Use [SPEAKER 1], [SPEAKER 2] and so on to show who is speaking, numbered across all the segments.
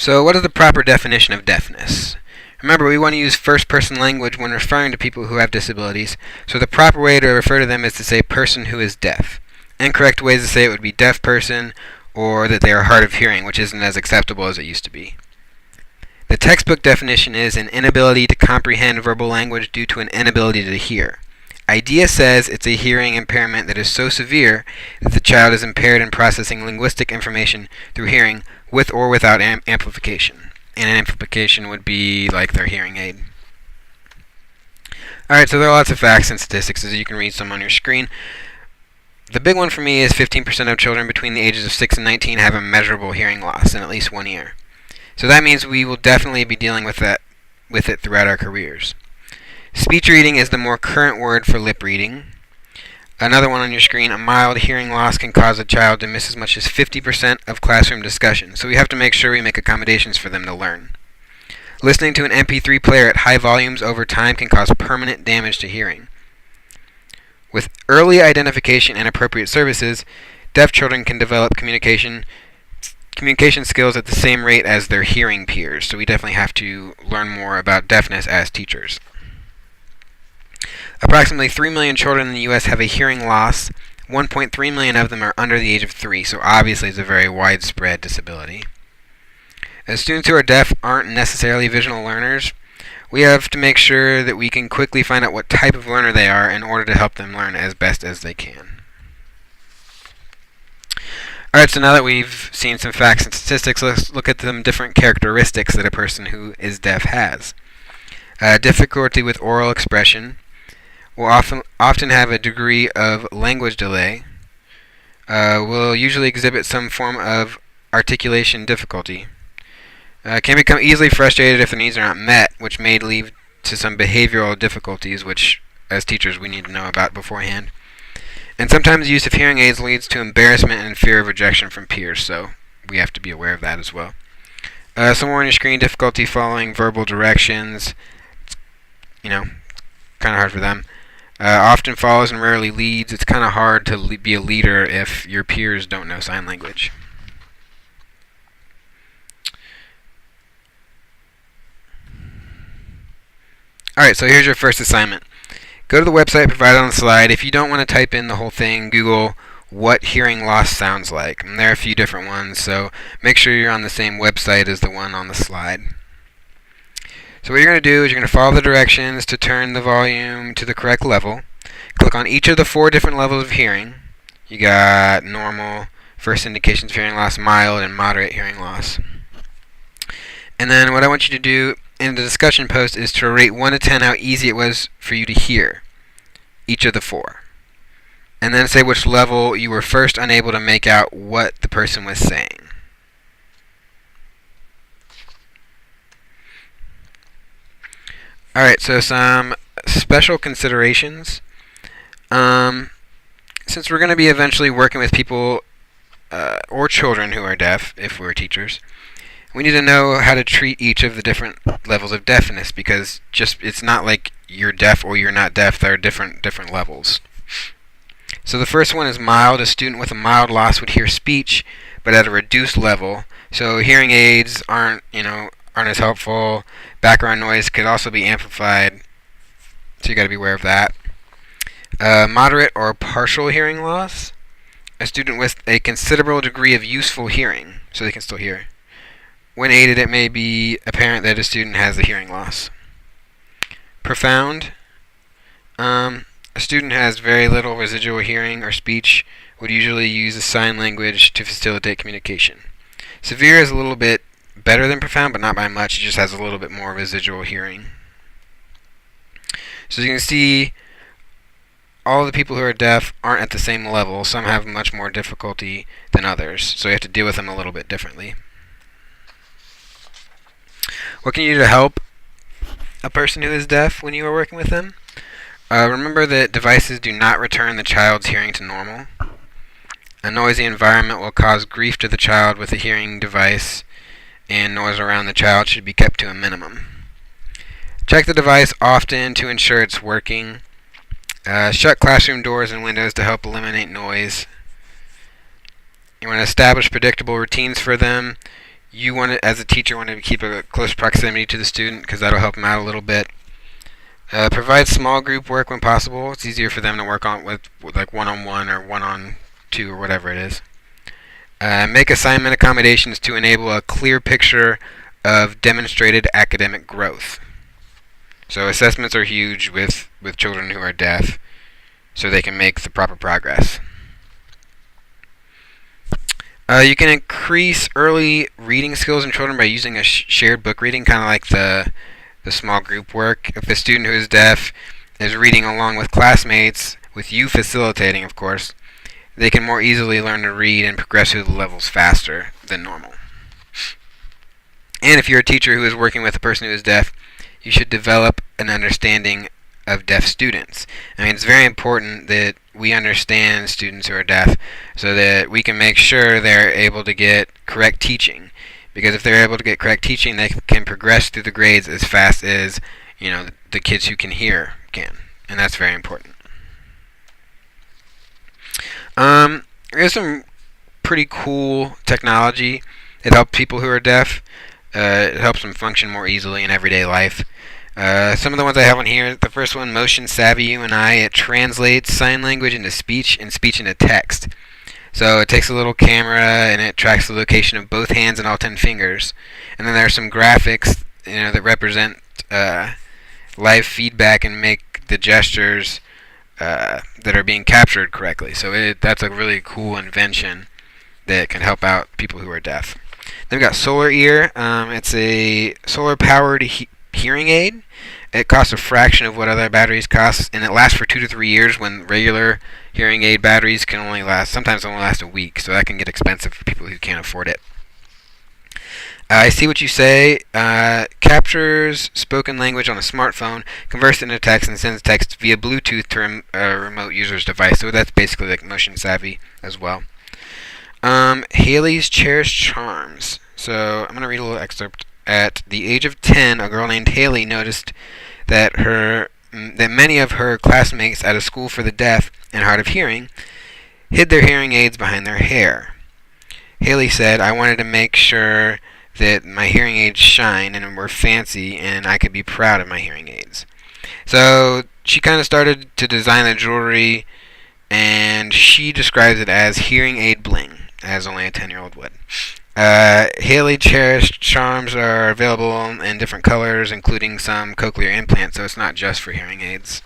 [SPEAKER 1] So what is the proper definition of deafness? Remember, we want to use first-person language when referring to people who have disabilities, so the proper way to refer to them is to say person who is deaf. Incorrect ways to say it would be deaf person, or that they are hard of hearing, which isn't as acceptable as it used to be. The textbook definition is an inability to comprehend verbal language due to an inability to hear. IDEA says it's a hearing impairment that is so severe that the child is impaired in processing linguistic information through hearing with or without amplification. And an amplification would be like their hearing aid. Alright, so there are lots of facts and statistics, as you can read some on your screen. The big one for me is 15% of children between the ages of 6 and 19 have a measurable hearing loss in at least 1 year. So that means we will definitely be dealing with it throughout our careers. Speech reading is the more current word for lip reading. Another one on your screen, a mild hearing loss can cause a child to miss as much as 50% of classroom discussion, so we have to make sure we make accommodations for them to learn. Listening to an MP3 player at high volumes over time can cause permanent damage to hearing. With early identification and appropriate services, deaf children can develop communication skills at the same rate as their hearing peers, so we definitely have to learn more about deafness as teachers. Approximately 3 million children in the U.S. have a hearing loss. 1.3 million of them are under the age of 3, so obviously it's a very widespread disability. As students who are deaf aren't necessarily visual learners, we have to make sure that we can quickly find out what type of learner they are in order to help them learn as best as they can. Alright, so now that we've seen some facts and statistics, let's look at some different characteristics that a person who is deaf has. Difficulty with oral expression will often have a degree of language delay, will usually exhibit some form of articulation difficulty, can become easily frustrated if the needs are not met, which may lead to some behavioral difficulties, which as teachers we need to know about beforehand. And sometimes use of hearing aids leads to embarrassment and fear of rejection from peers, so we have to be aware of that as well. Somewhere on your screen, difficulty following verbal directions, kind of hard for them. Often follows and rarely leads. It's kind of hard to be a leader if your peers don't know sign language. Alright, so here's your first assignment. Go to the website provided on the slide. If you don't want to type in the whole thing, Google what hearing loss sounds like. And there are a few different ones, so make sure you're on the same website as the one on the slide. So what you're going to do is you're going to follow the directions to turn the volume to the correct level. Click on each of the 4 different levels of hearing. You got normal, first indications of hearing loss, mild, and moderate hearing loss. And then what I want you to do in the discussion post is to rate 1 to 10 how easy it was for you to hear each of the 4. And then say which level you were first unable to make out what the person was saying. Alright, so some special considerations. Since we're going to be eventually working with people or children who are deaf, if we're teachers, we need to know how to treat each of the different levels of deafness, because it's not like you're deaf or you're not deaf. There are different levels. So the first one is mild. A student with a mild loss would hear speech, but at a reduced level. So hearing aids aren't as helpful. Background noise could also be amplified, so you got to be aware of that. Moderate or partial hearing loss. A student with a considerable degree of useful hearing, so they can still hear. When aided, it may be apparent that a student has a hearing loss. Profound. A student who has very little residual hearing or speech would usually use a sign language to facilitate communication. Severe is a little bit better than profound, but not by much. It just has a little bit more residual hearing. So you can see all the people who are deaf aren't at the same level. Some have much more difficulty than others, so you have to deal with them a little bit differently. What can you do to help a person who is deaf when you are working with them? Remember that devices do not return the child's hearing to normal. A noisy environment will cause grief to the child with a hearing device, and noise around the child should be kept to a minimum. Check the device often to ensure it's working. Shut classroom doors and windows to help eliminate noise. You want to establish predictable routines for them. you want to, as a teacher, want to keep a close proximity to the student because that'll help them out a little bit. Provide small group work when possible. It's easier for them to work on with like one-on-one or one-on-two or whatever it is. Make assignment accommodations to enable a clear picture of demonstrated academic growth. So assessments are huge with children who are deaf, so they can make the proper progress. You can increase early reading skills in children by using a shared book reading, kind of like the small group work. If the student who is deaf is reading along with classmates, with you facilitating, of course, they can more easily learn to read and progress through the levels faster than normal. And if you're a teacher who is working with a person who is deaf, you should develop an understanding of deaf students. I mean, it's very important that we understand students who are deaf so that we can make sure they're able to get correct teaching. Because if they're able to get correct teaching, they can progress through the grades as fast as, the kids who can hear can. And that's very important. There's some pretty cool technology. It helps people who are deaf. It helps them function more easily in everyday life. Some of the ones I have on here, the first one, Motion Savvy U&I. It translates sign language into speech and speech into text. So it takes a little camera and it tracks the location of both hands and all 10 fingers. And then there are some graphics, that represent live feedback and make the gestures that are being captured correctly. So that's a really cool invention that can help out people who are deaf. Then we've got Solar Ear. It's a solar-powered hearing aid. It costs a fraction of what other batteries cost, and it lasts for 2 to 3 years when regular hearing aid batteries can sometimes only last a week, so that can get expensive for people who can't afford it. I See What You Say captures spoken language on a smartphone, converts it into text, and sends text via Bluetooth to a remote user's device, so that's basically like Motion Savvy as well. Haley's Cherished Charms. So I'm going to read a little excerpt. At the age of 10, a girl named Haley noticed that many of her classmates at a school for the deaf and hard of hearing hid their hearing aids behind their hair. Haley said, "I wanted to make sure that my hearing aids shine and were fancy and I could be proud of my hearing aids." So she kind of started to design the jewelry, and she describes it as hearing aid bling, as only a 10-year-old would. Haley Cherished Charms are available in different colors, including some cochlear implants, so it's not just for hearing aids.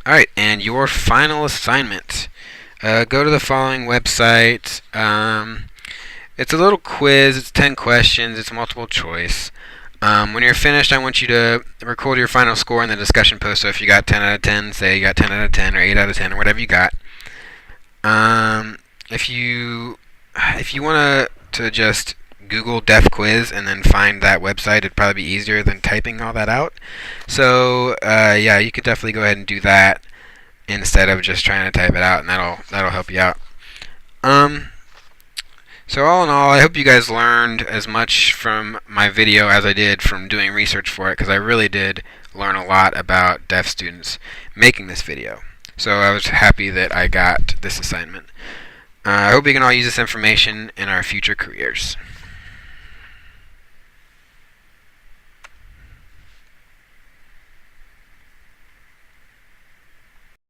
[SPEAKER 1] Alright, and your final assignment. Go to the following website. It's a little quiz. It's 10 questions. It's multiple choice. When you're finished, I want you to record your final score in the discussion post. So if you got 10 out of 10, say you got 10 out of 10 or 8 out of 10 or whatever you got. If you want to just Google Deaf Quiz and then find that website, it'd probably be easier than typing all that out. So yeah, you could definitely go ahead and do that instead of just trying to type it out, and that'll help you out. So all in all, I hope you guys learned as much from my video as I did from doing research for it, because I really did learn a lot about deaf students making this video. So I was happy that I got this assignment. I hope you can all use this information in our future careers.